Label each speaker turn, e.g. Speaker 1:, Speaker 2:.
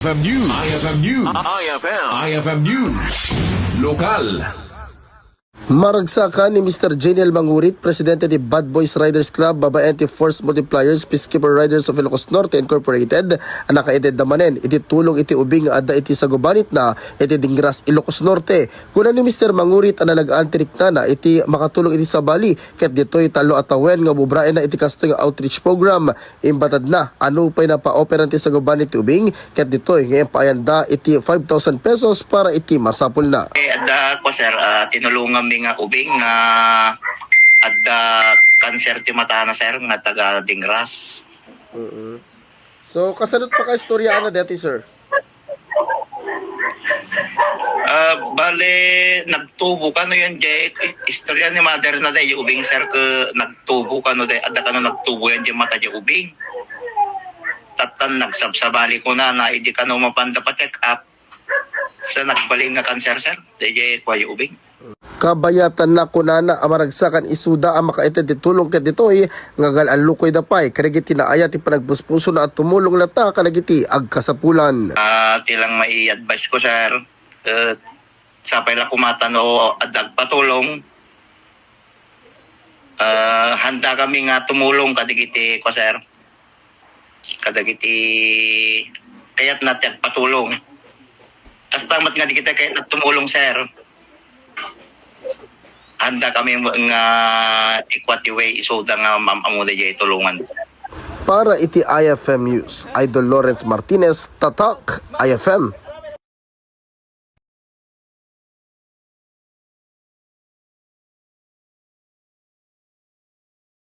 Speaker 1: IFM News. IFM News. IFM News. Lokal.
Speaker 2: Maragsakan ni Mr. Janiel Mangurit, presidente ni Bad Boys Riders Club, Babae Anti-Force Multipliers, Peacekeeper Riders of Ilocos Norte Incorporated, ang nakaedad namanen, iti tulong iti ubing adda iti sagubanit na, iti Dingras Ilocos Norte. Kuna ni Mr. Mangurit ang nalagaan na iti makatulong iti sabali, ket dito'y talo atawen nga bubrae na iti kasto nga outreach program. Imbatad na, ano pa'y napaoperan ti sagubanit iti ubing, ket dito'y ngayon paayanda iti 5,000 pesos para iti masapul na.
Speaker 3: Adda ko sir, tinulungan mi nga ubing nga adda cancer ti mata na sir nga taga Dingras.
Speaker 2: So, kasanot pa ka istorya na dati, sir?
Speaker 3: Bale nagtubo kano yan jay istorya ni mother na day ubing sir ke nagtubo kano day adda kano nagtubo yan jay mata jay ubing. Tatan nagsabsabali ko na idi kano mapanda pa check up sa nagbaling nga cancer sir jay kway ubing.
Speaker 2: Kabayatan na kunana amaragsakan isuda ang makaited titulong ket ditoy ngagal ang lukoy dapay kadagiti naaya ti panagpuspuso na at tumulong lata kadagiti agkasapulan.
Speaker 3: Tilang may advice ko sir sapay la kumatano adag patulong handa kami nga tumulong kadagiti ko sir kadagiti kayat natin patulong kastamat nga di kita kayat tumulong sir. Handa kami nga equity way isuda nga mamamuna jay tulungan.
Speaker 2: Para iti IFM News, Idol Lawrence Martinez, Tatak, IFM.